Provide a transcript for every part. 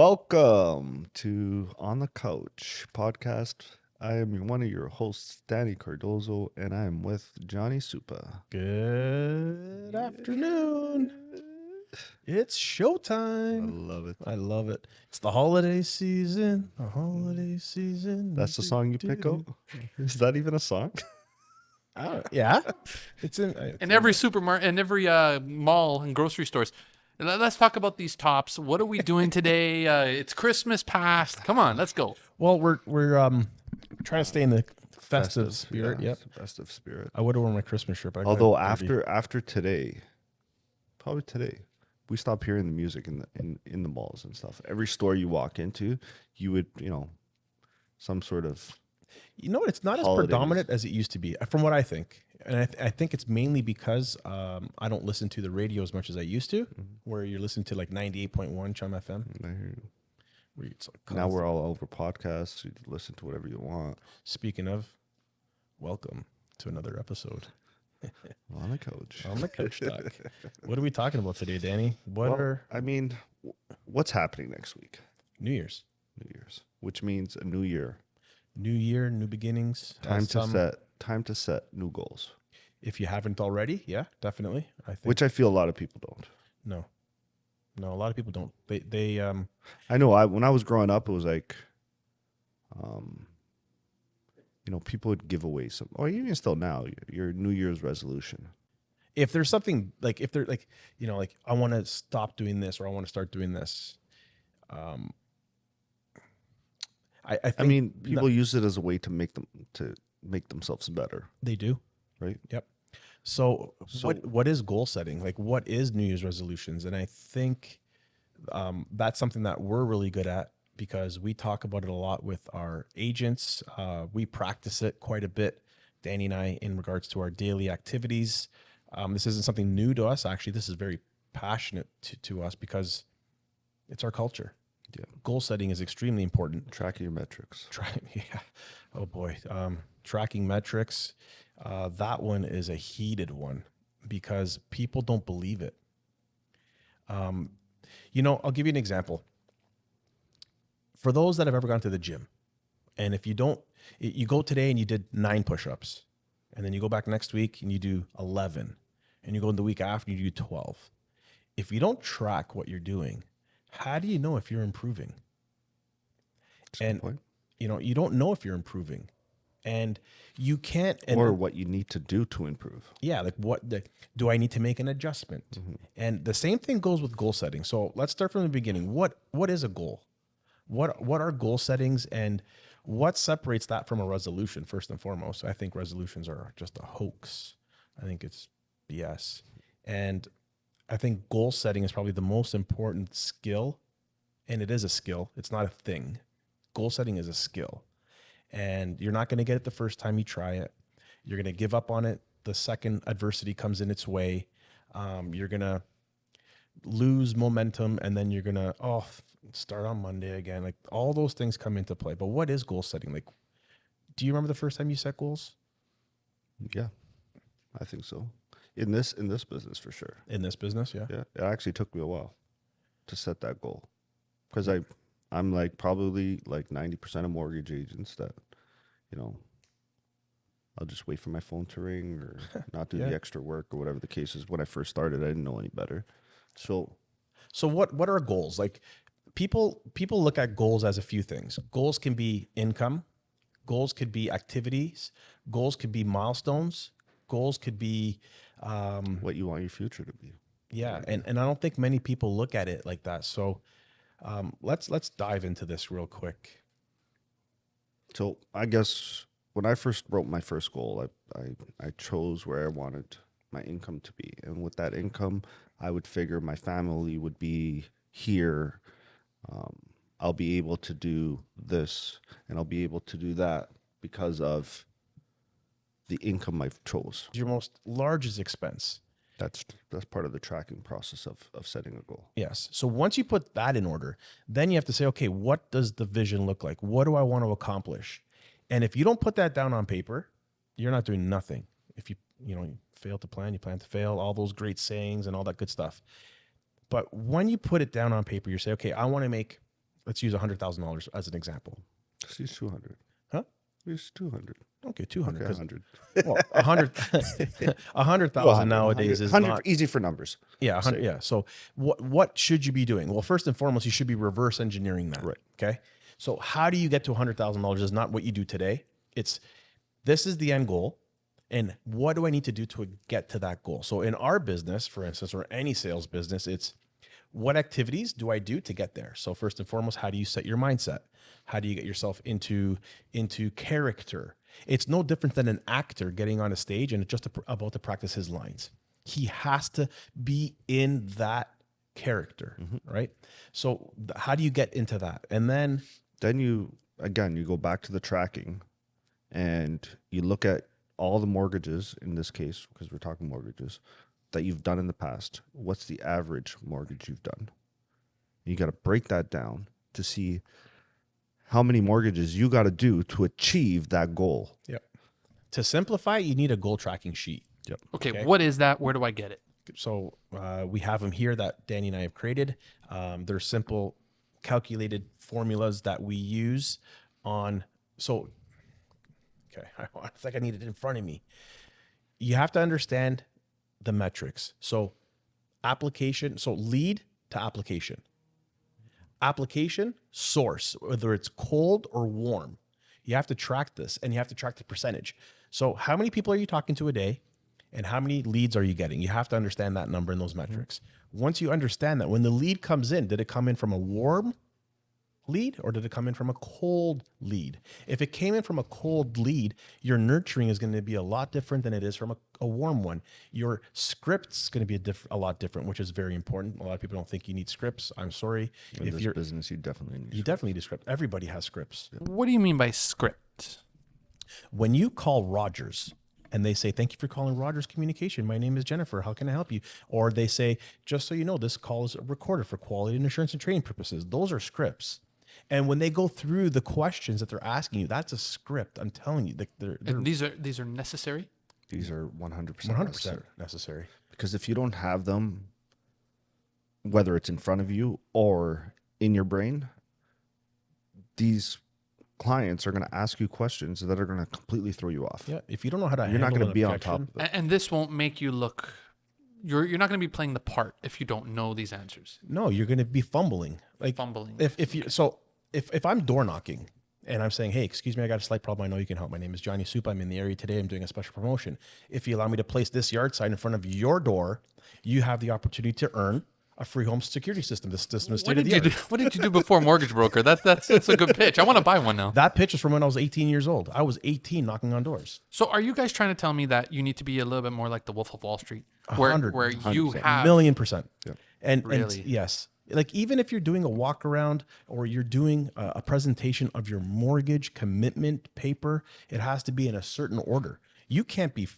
Welcome to On the Couch podcast. I am one of your hosts, Danny Cardozo, and I am with Johnny Supa. Good afternoon. It's showtime. love it. I love it. It's the holiday season. The holiday season. That's the song you pick out? Is that even a song? Yeah. It's in every supermarket and every mall and grocery stores. Let's talk about these tops. What are we doing today? It's Christmas past. Come on, let's go. Well, we're trying to stay in the festive spirit. Yeah, Yep. festive spirit. I would have worn my Christmas shirt. Although after today, probably today, we stopped hearing the music in the malls and stuff. Every store you walk into, you would, some sort of it's not holidays. As predominant as it used to be, from what I think. And I think it's mainly because I don't listen to the radio as much as I used to, where you're listening to like 98.1 Chum FM. Now we're all over podcasts. You listen to whatever you want. Speaking of, welcome to another episode. On the couch. On the couch talk. What are we talking about today, Danny? What's happening next week? New Year's. New Year's, which means a new year. New year, new beginnings. Time to set new goals. If you haven't already, yeah, definitely. I think. Which I feel a lot of people don't. No, a lot of people don't. They I know. When I was growing up, it was like, people would give away some, or even still now, your New Year's resolution. If there's something like, if they're like, I want to stop doing this or I want to start doing this. I think people use it as a way to make themselves better. They do, right? Yep. So what is goal setting? Like, what is New Year's resolutions? And I think that's something that we're really good at because we talk about it a lot with our agents. We practice it quite a bit, Danny and I, in regards to our daily activities. This isn't something new to us. Actually, this is very passionate to us because it's our culture. Yeah. Goal setting is extremely important. Tracking your metrics. Yeah. Oh boy. Tracking metrics. That one is a heated one because people don't believe it. I'll give you an example. For those that have ever gone to the gym, and if you don't, you go today and you did 9 push-ups, and then you go back next week and you do 11, and you go in the week after and you do 12. If you don't track what you're doing, how do you know if you're improving? And you don't know if you're improving, and you can't. Or what you need to do to improve. Yeah, like do I need to make an adjustment? Mm-hmm. And the same thing goes with goal setting. So let's start from the beginning. What is a goal? What are goal settings, and what separates that from a resolution? First and foremost, I think resolutions are just a hoax. I think it's BS, and I think goal setting is probably the most important skill, and it is a skill. It's not a thing. Goal setting is a skill, and you're not going to get it the first time you try it. You're going to give up on it the second adversity comes in its way. You're going to lose momentum, and then you're going to, start on Monday again. Like, all those things come into play. But what is goal setting? Like, do you remember the first time you set goals? Yeah, I think so. In this business, for sure. In this business, yeah. Yeah, it actually took me a while to set that goal because I'm like probably like 90% of mortgage agents that, I'll just wait for my phone to ring or not do the extra work or whatever the case is. When I first started, I didn't know any better. So what are goals? Like, people look at goals as a few things. Goals can be income. Goals could be activities. Goals could be milestones. Goals could be what you want your future to be. Yeah, and I don't think many people look at it like that. So let's dive into this real quick. So I guess when I first wrote my first goal, I chose where I wanted my income to be, and with that income, I would figure my family would be here. I'll be able to do this, and I'll be able to do that because of the income I've chose. Your most largest expense. That's part of the tracking process of setting a goal. Yes. So once you put that in order, then you have to say, okay, what does the vision look like? What do I want to accomplish? And if you don't put that down on paper, you're not doing nothing. If you fail to plan, you plan to fail, all those great sayings and all that good stuff. But when you put it down on paper, you say, okay, I want to make Let's use $100,000 as an example. Let's use 200. Huh? Use 200. Okay, 200. Okay, 'cause- 100. Well, 100,000 nowadays is 100 not. easy for numbers. Yeah, 100, yeah. So what should you be doing? Well, first and foremost, you should be reverse engineering that. Right. Okay. So how do you get to $100,000 is not what you do today. It's this is the end goal. And what do I need to do to get to that goal? So in our business, for instance, or any sales business, it's what activities do I do to get there? So first and foremost, how do you set your mindset? How do you get yourself into character? It's no different than an actor getting on a stage and just about to practice his lines. He has to be in that character, right? So how do you get into that? And then You go back to the tracking and you look at all the mortgages in this case, because we're talking mortgages, that you've done in the past. What's the average mortgage you've done? You got to break that down to see how many mortgages you got to do to achieve that goal. Yep. To simplify, you need a goal tracking sheet. Yep. Okay, what is that? Where do I get it? So we have them here that Danny and I have created. They're simple calculated formulas that we use on. So, okay, I think I need it in front of me. You have to understand the metrics. So application, so lead to application. Application source, whether it's cold or warm. You have to track this and you have to track the percentage. So how many people are you talking to a day and how many leads are you getting? You have to understand that number and those metrics. Once you understand that, when the lead comes in, did it come in from a warm lead or did it come in from a cold lead? If it came in from a cold lead, your nurturing is going to be a lot different than it is from a warm one. Your script's going to be a lot different, which is very important. A lot of people don't think you need scripts. I'm sorry. In this business, you definitely need. You definitely need script. Everybody has scripts. What do you mean by script? When you call Rogers and they say, "Thank you for calling Rogers Communication. My name is Jennifer. How can I help you?" Or they say, "Just so you know, this call is recorded for quality and assurance and training purposes." Those are scripts. And when they go through the questions that they're asking you, that's a script. I'm telling you, they're And these are necessary. These are 100% 100% necessary. Because if you don't have them, whether it's in front of you or in your brain, these clients are going to ask you questions that are going to completely throw you off. Yeah, if you don't know how to, You're not going to be on top of it. And this won't make you look. You're not going to be playing the part if you don't know these answers. No, you're going to be fumbling. Like Fumbling. If I'm door knocking and I'm saying, "Hey, excuse me, I got a slight problem. I know you can help. My name is Johnny Soup. I'm in the area today. I'm doing a special promotion. If you allow me to place this yard sign in front of your door, you have the opportunity to earn a free home security system. This system is state of the art." What did you do before mortgage broker? That's a good pitch. I want to buy one now. That pitch is from when I was 18 years old. I was 18 knocking on doors. So are you guys trying to tell me that you need to be a little bit more like the Wolf of Wall Street, where you 100%. have $1,000,000%. Yeah. And Really? yes, like even if you're doing a walk around or you're doing a presentation of your mortgage commitment paper, it has to be in a certain order. You can't be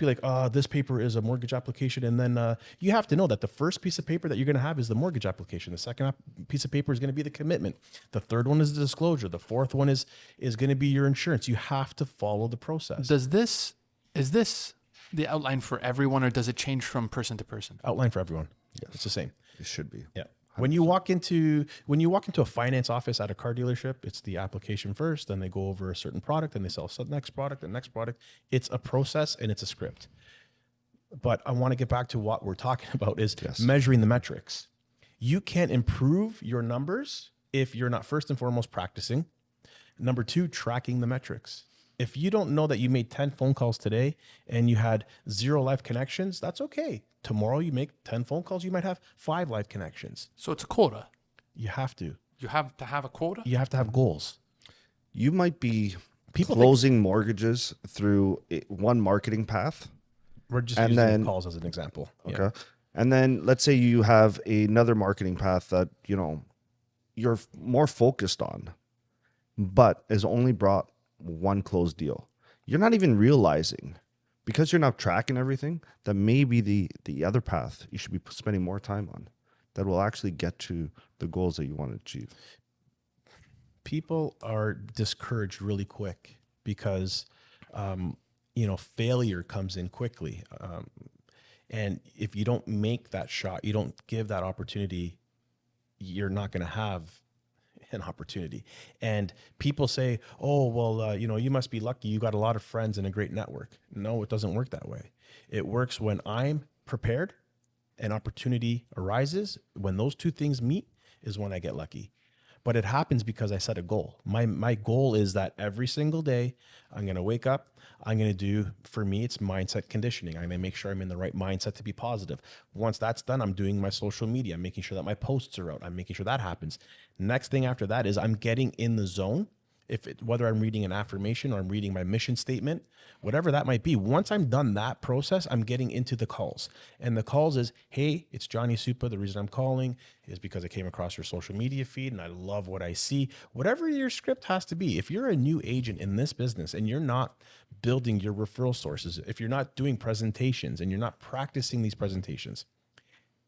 like, this paper is a mortgage application. And then you have to know that the first piece of paper that you're going to have is the mortgage application. The second piece of paper is going to be the commitment. The third one is the disclosure. The fourth one is going to be your insurance. You have to follow the process. is this the outline for everyone, or does it change from person to person? Outline for everyone. It's the same. It should be. Yeah. When you walk into a finance office at a car dealership, it's the application first, then they go over a certain product and they sell the next product, the next product. It's a process and it's a script. But I want to get back to what we're talking about is measuring the metrics. You can't improve your numbers if you're not first and foremost practicing. Number two, tracking the metrics. If you don't know that you made 10 phone calls today and you had 0 live connections, that's okay. Tomorrow you make 10 phone calls, you might have 5 live connections. So it's a quota. You have to. You have to have a quota. You have to have goals. You might be People closing mortgages through one marketing path. We're just And using then- calls as an example. Okay. Yeah. And then let's say you have another marketing path that, you're more focused on, but has only brought one closed deal. You're not even realizing, because you're not tracking everything, that maybe the other path you should be spending more time on that will actually get to the goals that you want to achieve. People are discouraged really quick because, failure comes in quickly. And if you don't make that shot, you don't give that opportunity, you're not going to have an opportunity. And people say, oh, well, you must be lucky. You got a lot of friends and a great network. No, it doesn't work that way. It works when I'm prepared, an opportunity arises. When those two things meet is when I get lucky. But it happens because I set a goal. My goal is that every single day I'm going to wake up. I'm going to do, for me, it's mindset conditioning. I'm going to make sure I'm in the right mindset to be positive. Once that's done, I'm doing my social media. I'm making sure that my posts are out. I'm making sure that happens. Next thing after that is I'm getting in the zone. Whether I'm reading an affirmation or I'm reading my mission statement, whatever that might be, once I'm done that process, I'm getting into the calls. And the calls is, hey, it's Johnny Supa. The reason I'm calling is because I came across your social media feed and I love what I see. Whatever your script has to be. If you're a new agent in this business and you're not building your referral sources, if you're not doing presentations and you're not practicing these presentations,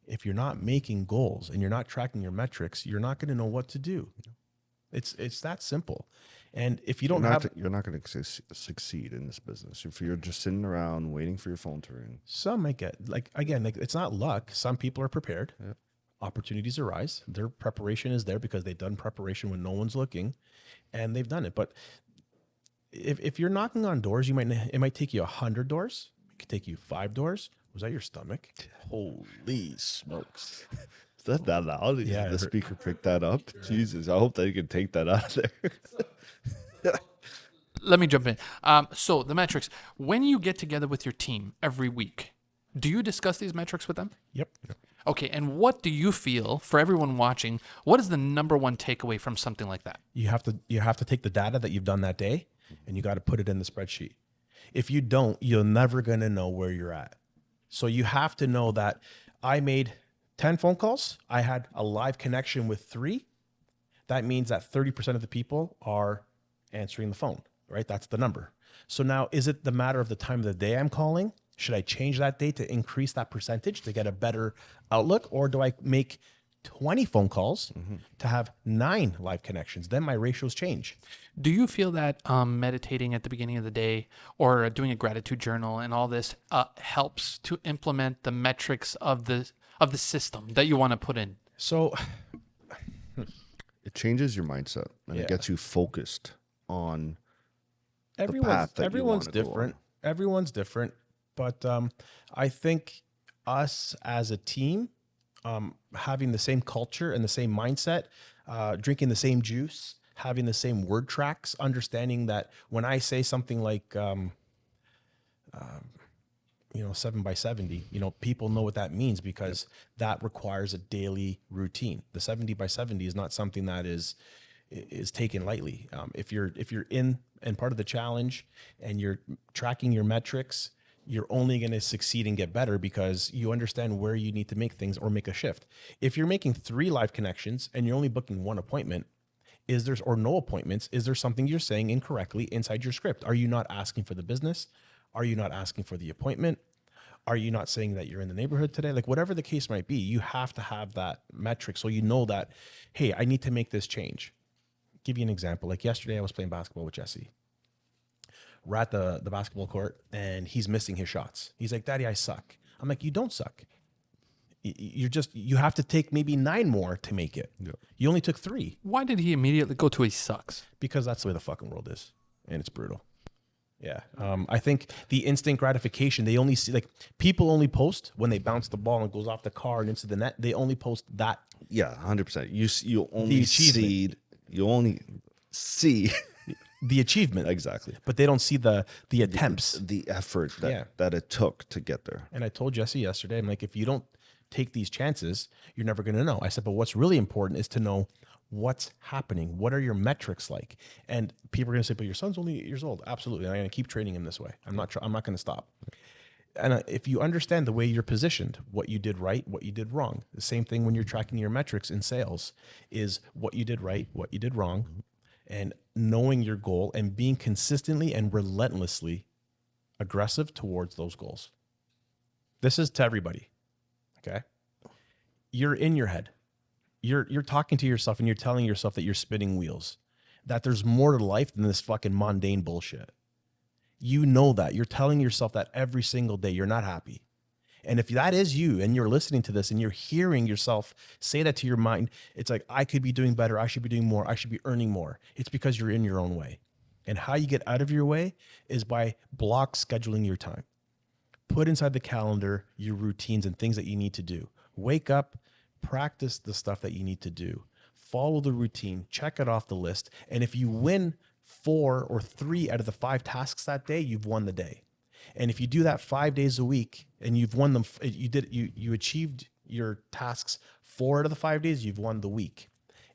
if you're not making goals and you're not tracking your metrics, you're not going to know what to do. It's that simple. And if you don't you're not going to succeed in this business if you're just sitting around waiting for your phone to ring. Some might get it's not luck. Some people are prepared. Yep. Opportunities arise. Their preparation is there because they've done preparation when no one's looking, and they've done it. But if you're knocking on doors, it might take you 100 doors. It could take you 5 doors. Was that your stomach? Holy smokes. Is that loud? Yeah, The speaker picked that up. Jesus, I hope that you can take that out of there. Let me jump in. So the metrics, when you get together with your team every week, do you discuss these metrics with them? Yep. Okay. And what do you feel, for everyone watching, what is the number one takeaway from something like that? You have to take the data that you've done that day and you got to put it in the spreadsheet. If you don't, you're never going to know where you're at. So you have to know that I made 10 phone calls. I had a live connection with 3. That means that 30% of the people are answering the phone, right? That's the number. So now, is it the matter of the time of the day I'm calling? Should I change that day to increase that percentage to get a better outlook? Or do I make 20 phone calls to have 9 live connections? Then my ratios change. Do you feel that meditating at the beginning of the day or doing a gratitude journal and all this helps to implement the metrics of the system that you want to put in? So It changes your mindset and it gets you focused on path that you wanna everyone's go different. Everyone's different. But I think us as a team, having the same culture and the same mindset, drinking the same juice, having the same word tracks, understanding that when I say something like, 7 by 70, people know what that means because that requires a daily routine. The 70 by 70 is not something that is taken lightly. If you're in and part of the challenge and you're tracking your metrics, you're only going to succeed and get better because you understand where you need to make things or make a shift. If you're making 3 live connections and you're only booking 1 appointment, or no appointments, is there something you're saying incorrectly inside your script? Are you not asking for the business? Are you not asking for the appointment? Are you not saying that you're in the neighborhood today? Like whatever the case might be, you have to have that metric so you know that, hey, I need to make this change. Give you an example. Like yesterday I was playing basketball with Jesse. We're at the basketball court and he's missing his shots. He's like, Daddy, I suck. I'm like, you don't suck. You have to take maybe 9 more to make it. Yeah. You only took 3. Why did he immediately go to he sucks? Because that's the way the fucking world is. And it's brutal. Yeah. I think the instant gratification, they only see, like, people only post when they bounce the ball and it goes off the car and into the net. They only post that. Yeah, 100%. You only see the achievement. Exactly. But they don't see the attempts. The effort that it took to get there. And I told Jesse yesterday, I'm like, if you don't take these chances, you're never going to know. I said, but what's really important is to know what's happening. What are your metrics like? And people are going to say, but your son's only 8 years old. Absolutely. And I'm going to keep training him this way. I'm not going to stop. And if you understand the way you're positioned, what you did right, what you did wrong, the same thing when you're tracking your metrics in sales is what you did right, what you did wrong, and knowing your goal and being consistently and relentlessly aggressive towards those goals. This is to everybody. Okay. You're in your head. You're talking to yourself and you're telling yourself that you're spinning wheels, that there's more to life than this fucking mundane bullshit. You know that. You're telling yourself that every single day. You're not happy. And if that is you and you're listening to this and you're hearing yourself say that to your mind, it's like, I could be doing better. I should be doing more. I should be earning more. It's because you're in your own way. And how you get out of your way is by block scheduling your time. Put inside the calendar your routines and things that you need to do. Wake up, practice the stuff that you need to do. Follow the routine, check it off the list. And if you win 4 or 3 out of the 5 tasks that day, you've won the day. And if you do that 5 days a week and you've won them, you achieved your tasks 4 out of the 5 days, you've won the week.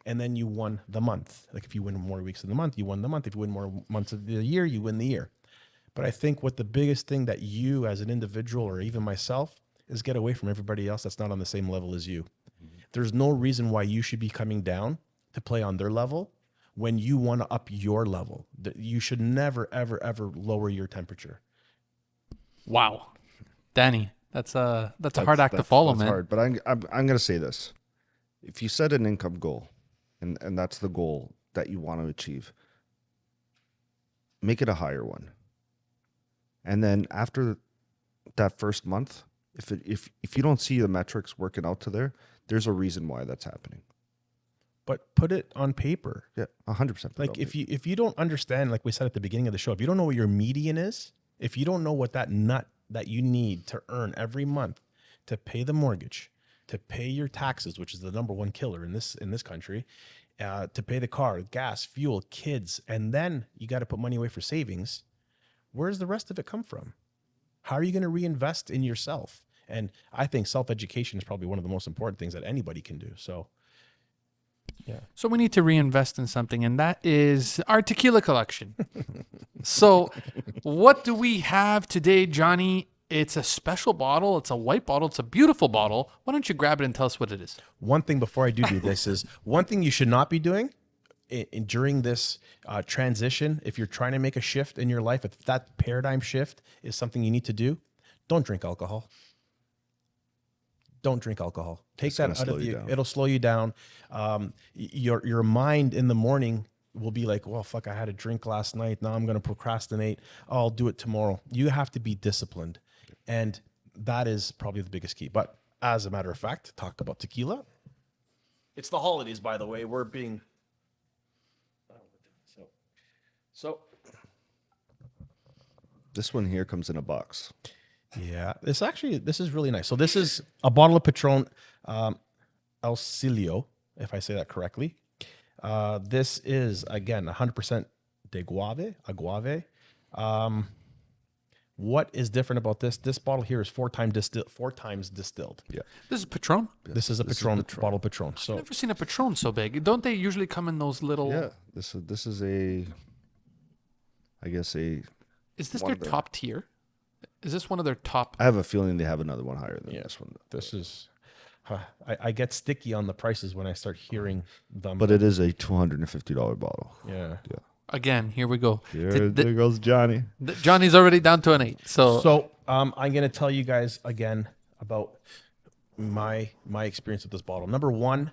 And then you won the month. Like if you win more weeks in the month, you won the month. If you win more months of the year, you win the year. But I think what the biggest thing that you as an individual or even myself is get away from everybody else that's not on the same level as you. There's no reason why you should be coming down to play on their level when you want to up your level. You should never, ever, ever lower your temperature. Wow. Danny, that's a hard act to follow, that's man. hard. But I'm going to say this. If you set an income goal and that's the goal that you want to achieve, make it a higher one. And then after that first month, if you don't see the metrics working out to there, there's a reason why that's happening. But put it on paper. Yeah, 100%. Like if you don't understand, like we said at the beginning of the show, if you don't know what your median is, if you don't know what that nut that you need to earn every month to pay the mortgage, to pay your taxes, which is the number one killer in this country, to pay the car, gas, fuel, kids, and then you got to put money away for savings. Where's the rest of it come from? How are you going to reinvest in yourself? And I think self-education is probably one of the most important things that anybody can do. So, yeah. So we need to reinvest in something, and that is our tequila collection. So what do we have today, Johnny? It's a special bottle. It's a white bottle. It's a beautiful bottle. Why don't you grab it and tell us what it is? One thing before I do this is one thing you should not be doing during this transition. If you're trying to make a shift in your life, if that paradigm shift is something you need to do, don't drink alcohol. Don't drink alcohol. Take that out of you. It'll slow you down. Your mind in the morning will be like, well, fuck, I had a drink last night. Now I'm going to procrastinate. I'll do it tomorrow. You have to be disciplined. And that is probably the biggest key. But as a matter of fact, talk about tequila. It's the holidays, by the way. We're being... So this one here comes in a box. Yeah, this is really nice. So this is a bottle of Patron Auxilio, if I say that correctly. This is, again, 100% de agave. What is different about this? This bottle here is 4 times distilled. Yeah. This is Patron. This is a Patron bottle of Patron. So I've never seen a Patron so big. Don't they usually come in those little... Yeah, this is a, I guess a... Is this their top tier? Is this one of their top? I have a feeling they have another one higher than this one. This is... I get sticky on the prices when I start hearing them. But it is a $250 bottle. Yeah. Again, here we go. There goes Johnny. Johnny's already down to an 8. So I'm going to tell you guys again about my experience with this bottle. Number one,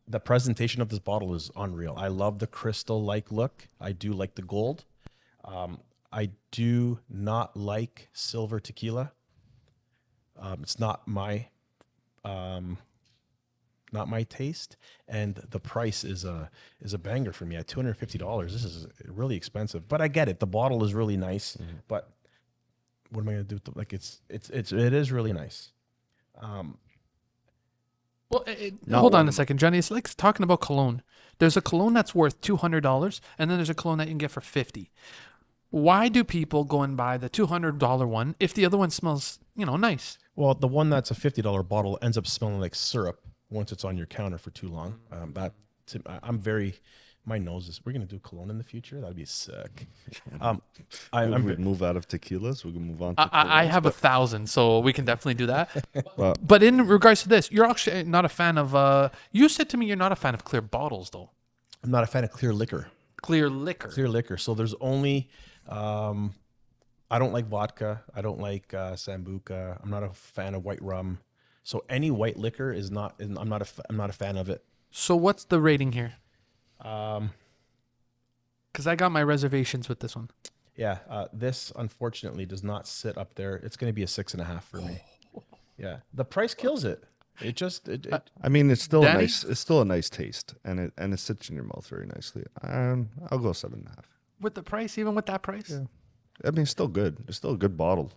the presentation of this bottle is unreal. I love the crystal-like look. I do like the gold. I do not like silver tequila. It's not my taste, and the price is a banger for me at $250. This is really expensive, but I get it. The bottle is really nice, but what am I going to do? It is really nice. Well, hold on a second, Johnny. It's like talking about cologne. There's a cologne that's worth $200, and then there's a cologne that you can get for $50. Why do people go and buy the $200 one if the other one smells, nice? Well, the one that's a $50 bottle ends up smelling like syrup once it's on your counter for too long. My nose is. We're gonna do cologne in the future. That'd be sick. We move out of tequilas. We can move on. I have 1,000, so we can definitely do that. But in regards to this, you're actually not a fan of. You said to me you're not a fan of clear bottles, though. I'm not a fan of clear liquor. Clear liquor. So there's only. I don't like vodka. I don't like sambuca. I'm not a fan of white rum. So any white liquor is not. I'm not a fan of it. So what's the rating here? Because I got my reservations with this one. This unfortunately does not sit up there. It's going to be a 6.5 for me. Yeah, the price kills it. It just I mean, it's still Danny? it's still a nice taste, and it sits in your mouth very nicely. I'll go 7.5. With the price, even with that price? Yeah. I mean, it's still good. It's still a good bottle.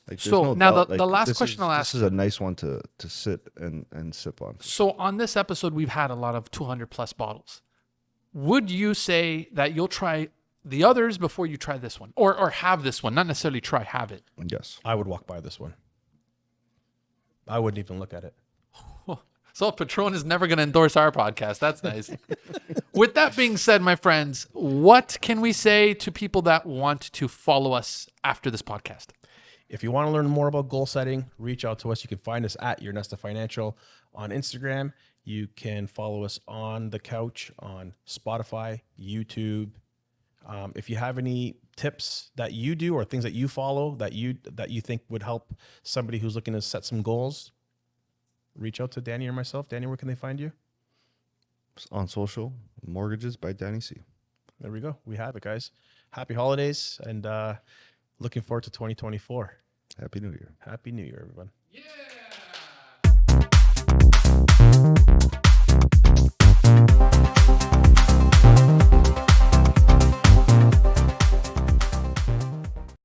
Like, there's So, no now doubt, the last this question I'll ask This is a nice one to sit and sip on. So on this episode, we've had a lot of 200 plus bottles. Would you say that you'll try the others before you try this one, or have this one? Not necessarily try, have it. Yes. I would walk by this one. I wouldn't even look at it. So Patron is never going to endorse our podcast. That's nice. With that being said, my friends, what can we say to people that want to follow us after this podcast? If you want to learn more about goal setting, reach out to us. You can find us at Your Nesta Financial on Instagram. You can follow us on the couch on Spotify, YouTube. If you have any tips that you do or things that you follow that you think would help somebody who's looking to set some goals, reach out to Danny or myself. Danny, where can they find you? On social, Mortgages by Danny C. There we go. We have it, guys. Happy holidays and looking forward to 2024. Happy New Year. Happy New Year, everyone. Yeah.